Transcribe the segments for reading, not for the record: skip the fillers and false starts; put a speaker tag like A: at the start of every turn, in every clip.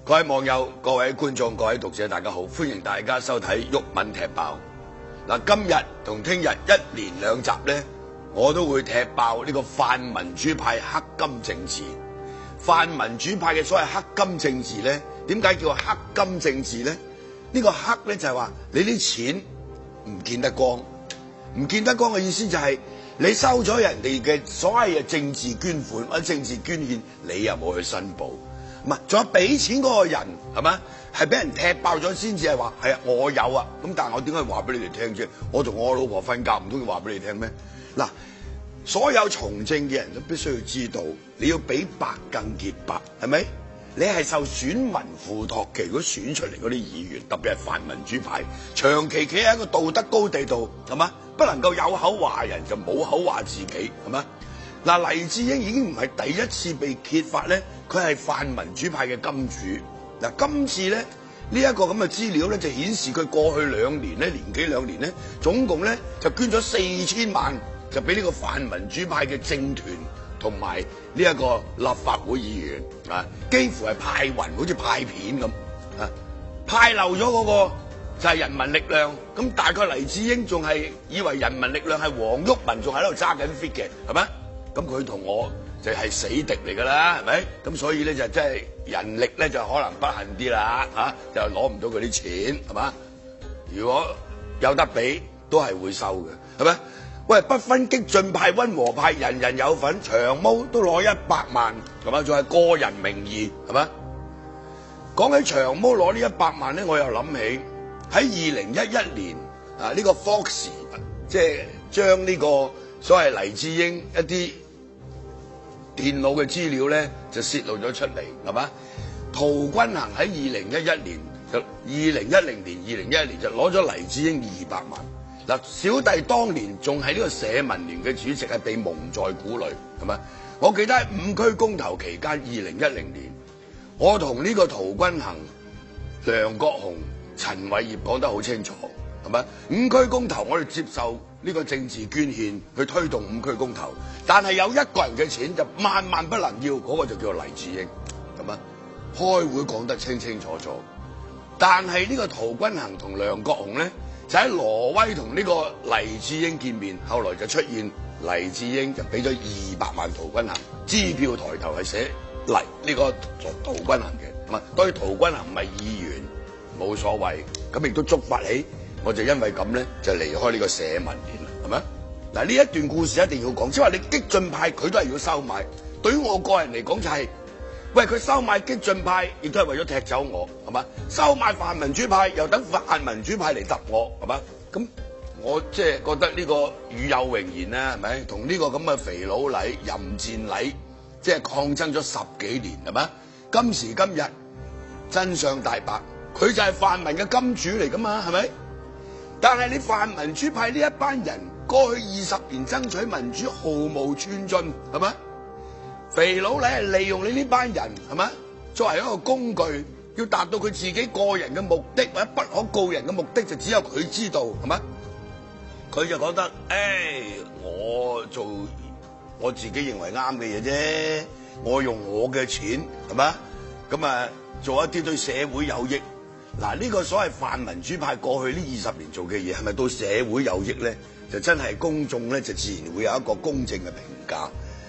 A: 各位網友、各位觀眾、各位讀者，大家好，歡迎大家收睇毓民踢爆。嗱，今日同聽日一連兩集呢，我都會踢爆呢個泛民主派黑金政治。泛民主派嘅所謂黑金政治呢，點解叫黑金政治呢？呢個黑呢，就係話你啲錢唔見得光，唔見得光嘅意思就係你收咗人哋嘅所謂嘅政治捐款或者政治捐獻，你又冇去申報。唔係，仲有俾錢嗰個人係嘛？係俾人踢爆咗先至係話係啊，我有啊。咁但係我點解話俾你哋聽啫？我同我老婆瞓覺唔通要話俾你聽咩？嗱，所有從政嘅人都必須要知道，你要比白更潔白，係咪？你係受選民付託嘅，如果選出嚟嗰啲議員，特別係泛民主派，長期企喺一個道德高地度，係嘛？不能夠有口話人就冇口話自己，係嘛？嗱，黎智英已經唔係第一次被揭發咧，佢係泛民主派嘅金主。嗱，今次咧呢一個咁嘅資料咧，就顯示佢過去2年咧，年幾2年咧，總共咧就捐咗4000萬，就俾呢個泛民主派嘅政團同埋呢一個立法會議員啊，幾乎係派勻，好似派片咁啊，派漏咗嗰個就係人民力量。咁大概黎智英仲係以為人民力量係黃毓民仲喺度揸緊 fit 嘅，係咪？咁佢同我就係死敵嚟㗎啦，係咪？咁所以咧就真係人力咧就可能不幸啲啦，就攞唔到佢啲錢，係嘛？如果有得俾，都係會收嘅，係咪？喂，不分激進派、溫和派，人人有份，長毛都攞100萬，係嘛？仲係個人名義，係嘛？講起長毛攞呢100萬咧，我又諗起喺2011年啊，呢個 Fox 即係將呢個所謂黎智英一啲電腦嘅資料咧就泄露咗出嚟，係嘛？陶君行喺2011年就2010年就攞咗黎智英200萬。嗱，小弟當年仲係呢個社民聯嘅主席，係被蒙在鼓裏，係咪？我記得喺5區公投期間，2010年，我同呢個陶君行、梁國雄、陳偉業講得好清楚，係咪？5區公投我哋接受呢個政治捐獻去推動5區公投，但係有一個人嘅錢就萬萬不能要，嗰個就叫黎智英，係咪？開會講得清清楚楚，但係呢個陶君行同梁國雄咧，就喺挪威同呢個黎智英見面，後來就出現黎智英就俾咗200萬陶君行，支票抬頭係寫呢個陶君行嘅，咁啊，對陶君行唔係議員冇所謂，咁亦都觸發起，我就因為咁咧就離開呢個社民聯啦，係咪？嗱，呢一段故事一定要講，即係話你激進派佢都係要收買，對於我個人嚟講就係，喂，佢收買激進派，亦都係為咗踢走我，係嘛？收買泛民主派，又等泛民主派嚟揼我，係嘛？咁我即係覺得呢個與有榮焉啦，係咪？同呢個咁嘅肥佬黎、淫賤黎，即係抗爭咗10幾年，係嘛？今時今日真相大白，佢就係泛民嘅金主嚟㗎嘛，係咪？但係你泛民主派呢一班人，過去20年爭取民主毫無寸進，係嘛？肥佬黎係利用你呢班人，係嘛？作為一個工具，要達到佢自己個人嘅目的或者不可告人嘅目的，就只有佢知道，係嘛？佢就覺得，我做我自己認為啱嘅嘢啫，我用我嘅錢，係嘛？咁啊，做一啲對社會有益。嗱，呢個所謂泛民主派過去呢20年做嘅嘢，係咪對社會有益咧？就真係公眾咧，就自然會有一個公正嘅評價。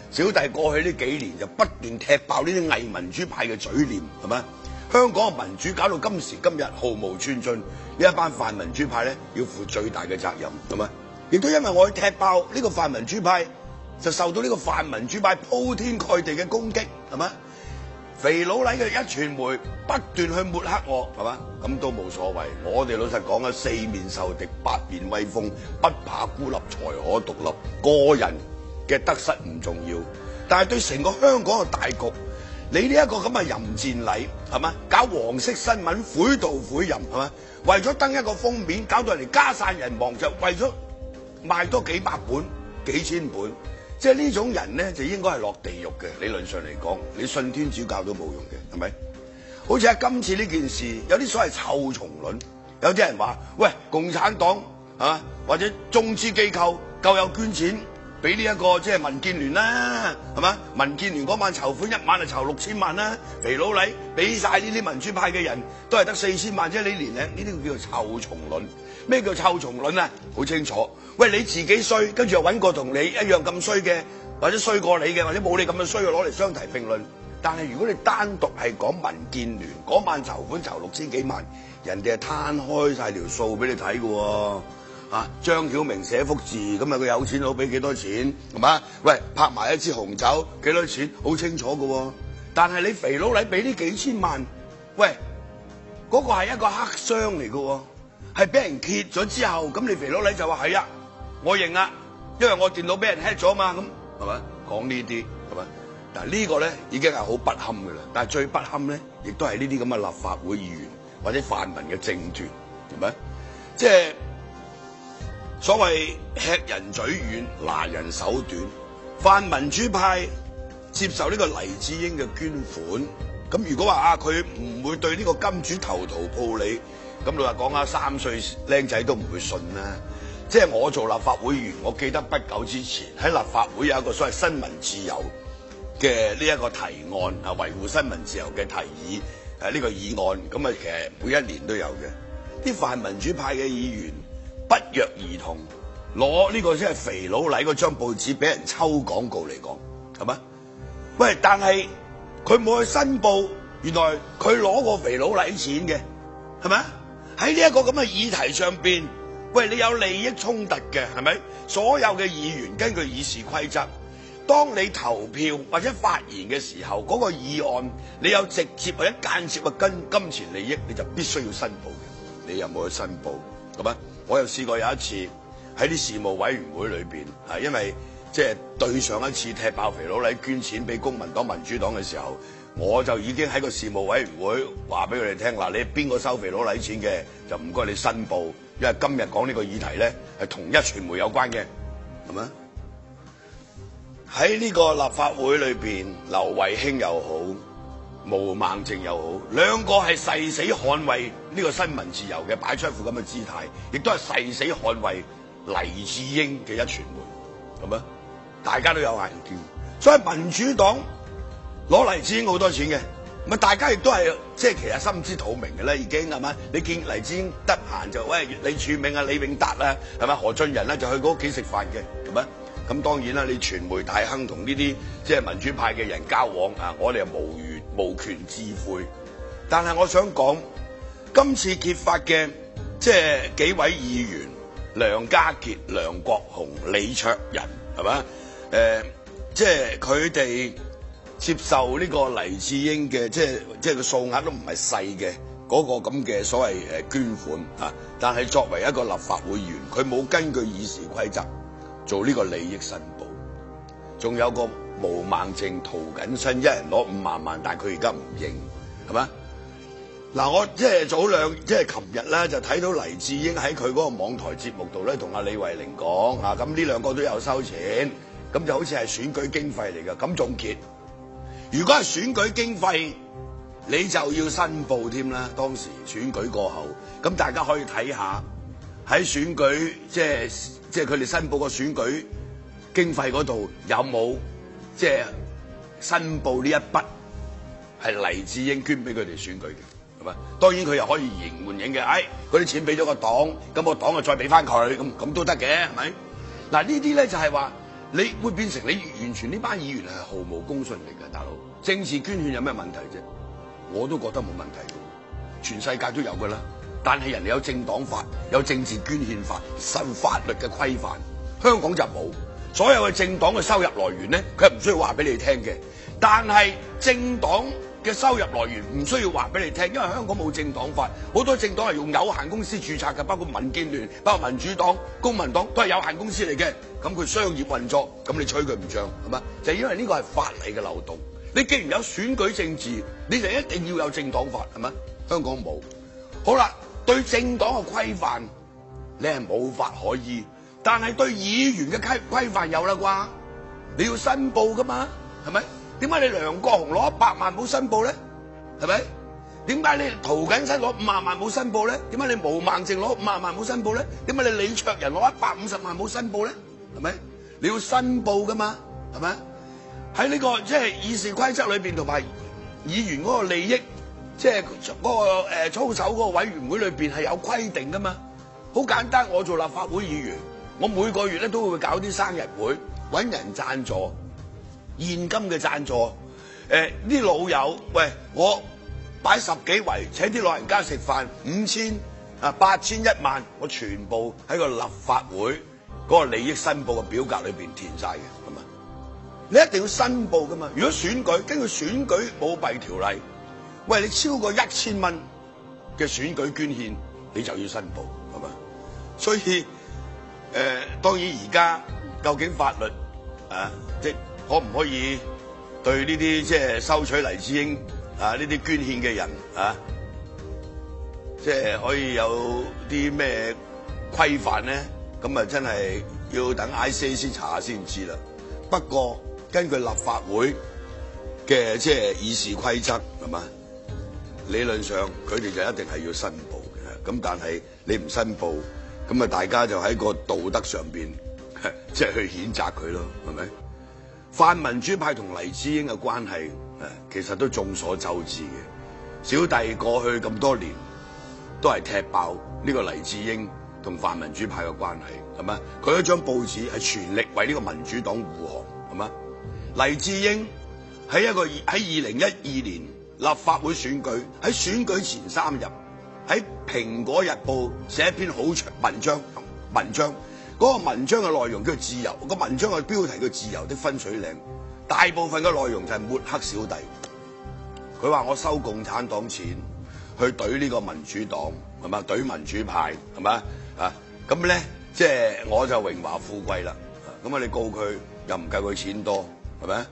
A: 小弟過去呢幾年就不斷踢爆呢啲偽民主派嘅嘴臉，係咪？香港嘅民主搞到今時今日毫無寸進，呢一班泛民主派咧要負最大嘅責任，係咪？亦都因為我去踢爆呢個泛民主派，就受到呢個泛民主派鋪天蓋地嘅攻擊，係咪？肥佬黎嘅壹傳媒不斷去抹黑我，係嘛？咁都冇所謂。我哋老實講啊，4面受敵，8面威風，不怕孤立，才可獨立。個人嘅得失唔重要，但係對成個香港嘅大局，你呢一個咁嘅淫賤黎，係嘛？搞黃色新聞，悔盜悔淫，係嘛？為咗登一個封面，搞到人哋家散人亡，就為咗賣多幾百本、幾千本。即係呢種人咧，就應該係落地獄嘅。理論上嚟講，你信天主教都冇用嘅，係咪？好似喺今次呢件事，有啲所謂臭蟲論，有啲人話：喂，共產黨啊，或者中資機構夠有捐錢，俾呢一個即係民建聯啦，係嘛？民建聯嗰晚籌款1晚就籌6000萬啦，肥佬黎俾晒呢啲民主派嘅人都係得4000萬啫，你連領呢啲叫做臭蟲論。咩叫臭蟲論啊？好清楚。喂，你自己衰，跟住又揾個同你一樣咁衰嘅，或者衰過你嘅，或者冇你咁樣衰嘅攞嚟相提並論。但係如果你單獨係講民建聯嗰晚籌款籌6000幾萬，人哋係攤開晒條數俾你睇嘅喎。張曉明寫幅字，咁啊佢有錢佬俾幾多錢，係嘛？喂，拍埋一支紅酒幾多錢，好清楚嘅喎。但係你肥佬黎俾呢幾千萬，喂，嗰個係一個黑箱嚟嘅喎，係俾人揭咗之後，咁你肥佬黎就話係啊，我認啊，因為我電腦俾人 hack 咗嘛，咁係咪？講呢啲係咪？嗱呢個咧已經係好不堪嘅啦，但係最不堪咧，亦都係呢啲咁嘅立法會議員或者泛民嘅政團，係咪？即係。所謂吃人嘴軟，拿人手短，泛民主派接受呢個黎智英嘅捐款，咁如果話佢唔會對呢個金主投桃報李，咁老實講啊，3歲僆仔都唔會信啦。即係我做立法會議員，我記得不久之前喺立法會有一個所謂新聞自由嘅呢一個提案啊，維護新聞自由嘅提議呢個議案，咁啊其實每一年都有嘅，啲泛民主派嘅議員。不約而同攞呢個即係肥佬黎嗰張報紙俾人抽廣告嚟講，係咪？喂，但係佢冇去申報，原來佢攞過肥佬黎錢嘅，係咪？喺呢一個咁嘅議題上邊，喂，你有利益衝突嘅，係咪？所有嘅議員根據議事規則，當你投票或者發言嘅時候，嗰個議案你有直接或者間接嘅金錢利益，你就必須要申報嘅。你有冇去申報？係咪？我又試過有一次喺啲事務委員會裏邊，因為即係對上一次踢爆肥佬黎捐錢俾公民黨、民主黨嘅時候，我就已經喺個事務委員會話俾佢哋聽，嗱，你邊個收肥佬黎錢嘅，就唔該你申報，因為今日講呢個議題咧係同一傳媒有關嘅，係咪？喺呢個立法會裏邊，劉慧卿又好，毛孟靜又好，兩個係誓死捍衛呢個新聞自由嘅，擺出一副咁嘅姿態，亦都係誓死捍衛黎智英嘅一傳媒，係咪？大家都有眼見，所以民主黨攞黎智英好多錢嘅，咪大家亦都係即係其實心知肚明嘅啦，已經係咪？你見黎智英得閒就喂李柱銘啊、李永達啊，係咪？何俊仁咧就去佢屋企食飯嘅，係咪？咁當然啦，你傳媒大亨同呢啲即係民主派嘅人交往啊，我哋係無權置喙。但係我想講，今次揭發嘅即係幾位議員，梁家傑、梁國雄、李卓人，係咪？即係佢哋接受呢個黎智英嘅，即係個數額都唔係細嘅嗰個咁嘅所謂捐款啊。但係作為一個立法會議員，佢冇根據議事規則做呢個利益申報，仲有個毛孟靜、涂謹申一人攞50萬，但係佢而家唔認，係咪？嗱，我即係琴日咧就睇到黎智英喺佢嗰個網台節目度咧，同阿李慧玲講啊，咁呢兩個都有收錢，咁就好似係選舉經費嚟㗎。咁總結，如果係選舉經費，你就要申報添啦。當時選舉過後，咁大家可以睇下喺選舉即係佢哋申報個選舉經費嗰度有冇即係申報呢一筆係黎智英捐俾佢哋選舉嘅，係咪？當然佢又可以移形換影嘅，嗰啲錢俾咗個黨，咁個黨就再俾翻佢，咁都得嘅，係咪？嗱，呢啲咧就係話你會變成你完全呢班議員係毫無公信力嘅，大佬。政治捐獻有咩問題啫？我都覺得冇問題嘅，全世界都有㗎啦。但係人哋有政黨法，有政治捐獻法，受法律嘅規範。香港就冇，所有嘅政黨嘅收入來源咧，佢係唔需要話俾你聽嘅。但係政黨嘅收入來源唔需要話俾你聽，因為香港冇政黨法，好多政黨係用有限公司註冊嘅，包括民建聯、包括民主黨、公民黨都係有限公司嚟嘅。咁佢商業運作，咁你吹佢唔脹係嘛？就係因為呢個係法例嘅漏洞。你既然有選舉政治，你就一定要有政黨法係嘛？香港冇。好啦。對政黨嘅規範，你係冇法可依，但係對議員嘅規範有啦啩？你要申報噶嘛，係咪？點解你梁國雄攞100萬冇申報咧？係咪？點解你涂謹申攞50萬冇申報咧？點解你毛孟靜攞50萬冇申報咧？點解你李卓人攞150萬冇申報咧？係咪？你要申報噶嘛，係咪？喺呢個即係議事規則裏邊同埋議員嗰個利益，即係嗰個操守嗰個委員會裏邊係有規定噶嘛。好簡單，我做立法會議員，我每個月咧都會搞啲生日會，揾人贊助，現金嘅贊助。啲老友，喂，我擺10幾圍，請啲老人家食飯，5000、8000、1萬，我全部喺個立法會嗰個利益申報嘅表格裏邊填晒嘅，係嘛？你一定要申報噶嘛。如果選舉，根據選舉舞弊條例，喂，你超過1000蚊嘅選舉捐獻，你就要申報，係嘛？所以當然而家究竟法律即可唔可以對呢啲即係收取黎智英呢啲捐獻嘅人即係可以有啲咩規範咧？咁啊真係要等 ICAC 查下先知啦。不過根據立法會嘅即係議事規則，係嘛？理論上佢哋就一定係要申報嘅。咁但係你唔申報，咁啊大家就喺個道德上邊即係去譴責佢咯，係咪？泛民主派同黎智英嘅關係其實都眾所周知嘅。小弟過去咁多年都係踢爆呢個黎智英同泛民主派嘅關係，係嘛？佢一張報紙係全力為呢個民主黨護航，係嘛？黎智英喺2012年立法會選舉，喺選舉前3日喺《蘋果日報》寫一篇好長文章。嗰個文章嘅內容叫自由，個文章嘅標題叫自由的分水嶺，大部分嘅內容就係抹黑小弟。佢話我收共產黨錢去懟呢個民主黨，係嘛？懟民主派，係嘛？咁咧即係我就榮華富貴啦。咁你告佢又唔夠佢錢多，係咪？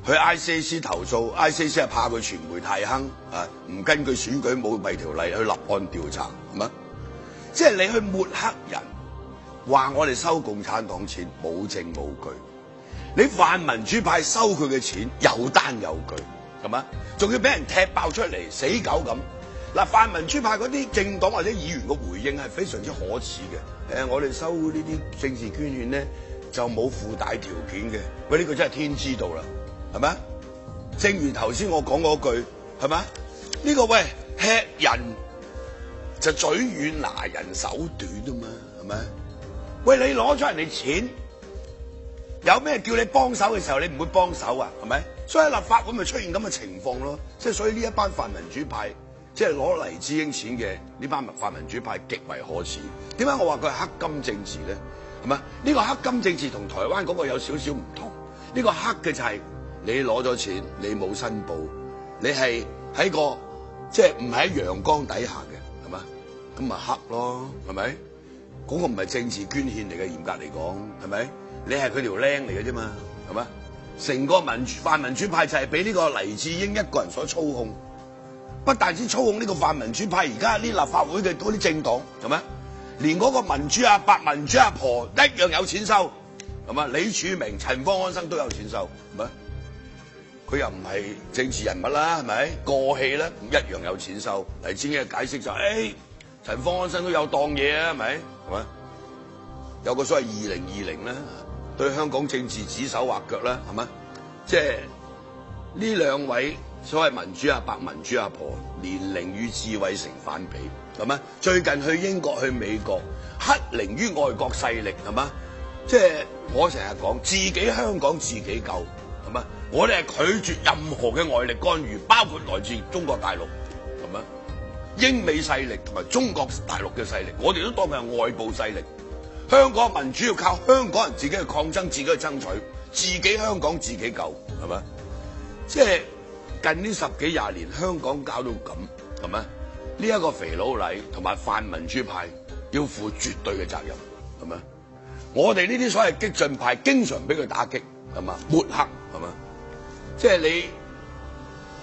A: 去 ICAC 投訴 ，ICAC 係怕佢傳媒太亨，唔根據選舉舞弊條例去立案調查，係嘛？即係你去抹黑人。話我哋收共產黨錢冇證冇據，你泛民主派收佢嘅錢有單有據，係嘛？仲要俾人踢爆出嚟，死狗咁。嗱，泛民主派嗰啲政黨或者議員嘅回應係非常之可恥嘅。我哋收呢啲政治捐獻咧就冇附帶條件嘅。喂，呢個真係天知道啦，係咪？正如頭先我講嗰句，係咪？呢個喂吃人就嘴軟拿人手短啊嘛，係咪？喂，你攞咗人哋錢，有咩叫你幫手嘅時候，你唔會幫手啊？係咪？所以立法會咪出現咁嘅情況咯。即係所以呢一班泛民主派，即係攞黎智英錢嘅呢班泛民主派極為可恥。點解我話佢係黑金政治咧？係咪？呢個黑金政治同台灣嗰個有少少唔同。呢個黑嘅就係你攞咗錢，你冇申報，你係喺個即係唔喺陽光底下嘅，係嘛？咁咪黑咯，係咪？嗰個唔係政治捐獻嚟嘅，嚴格嚟講，係咪？你係佢條僆嚟嘅啫嘛，係嘛？成個泛民主派就係俾呢個黎智英一個人所操控，不但止操控呢個泛民主派，而家啲立法會嘅嗰啲政黨，係咪？連嗰個民主阿伯、民主阿婆一樣有錢收，係嘛？李柱銘、陳方安生都有錢收，係咪？佢又唔係政治人物啦，係咪？過氣咧，一樣有錢收。黎智英嘅解釋就係，陳方安生都有當嘢啊，係咪？係咪？有個所謂2020咧，對香港政治指手畫腳啦，係咪？即係呢兩位所謂民主阿伯、民主阿婆，年齡與智慧成反比，係咪？最近去英國、去美國，乞凌於外國勢力，係咪？即係我成日講，自己香港自己救，係咪？我哋係拒絕任何嘅外力干預，包括來自中國大陸，係咪？英美勢力同埋中國大陸嘅勢力，我哋都當佢係外部勢力。香港民主要靠香港人自己去抗爭，自己去爭取，自己香港自己救，係咪？即係近呢10幾20年，香港搞到咁，係咪？呢一個肥佬黎同埋泛民主派要負絕對嘅責任，係咪？我哋呢啲所謂激進派，經常俾佢打擊，係嘛？抹黑，係嘛？即係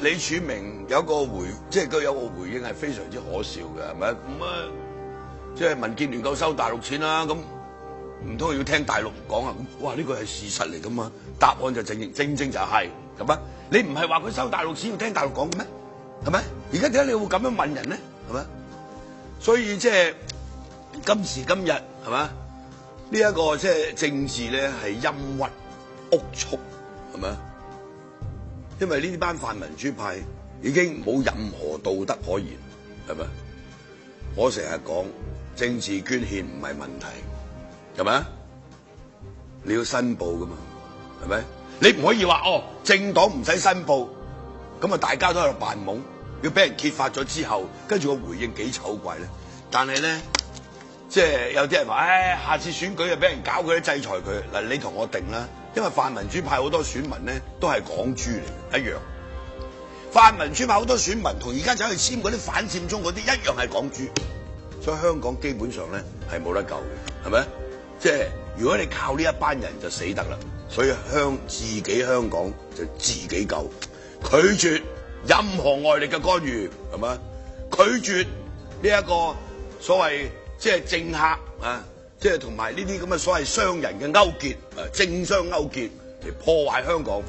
A: 李柱銘有個即係佢有個回應係非常之可笑嘅，係咪？咁啊，即係民建聯夠收大陸錢啦，咁唔通要聽大陸講啊？哇！呢個係事實嚟噶嘛？答案就正正就係咁啊！你唔係話佢收大陸錢要聽大陸講嘅咩？係咪？而家點解你會咁樣問人咧？係咪？所以即係今時今日係嘛？呢一個即係政治咧係陰鬱齷齪，係咪啊？因為呢班泛民主派已經冇任何道德可言，係咪？我成日講政治捐獻唔係問題，係咪啊？你要申報噶嘛，係咪？你唔可以話哦，政黨唔使申報，咁啊大家都喺度扮懵，要俾人揭發咗之後，跟住個回應幾醜怪咧。但係咧，即係有啲人話，下次選舉就俾人搞佢，制裁佢。嗱，你同我定啦，因為泛民主派好多選民咧都係港豬嚟嘅，一樣。泛民主派好多選民同而家走去簽嗰啲反佔中嗰啲一樣係港豬，所以香港基本上咧係冇得救嘅，係咪？即係如果你靠呢一班人就死得啦，所以自己香港就自己救，拒絕任何外力嘅干預，係咪？拒絕呢一個所謂即係政客啊，即係同埋呢啲咁嘅所謂商人嘅勾結，政商勾結嚟破壞香港。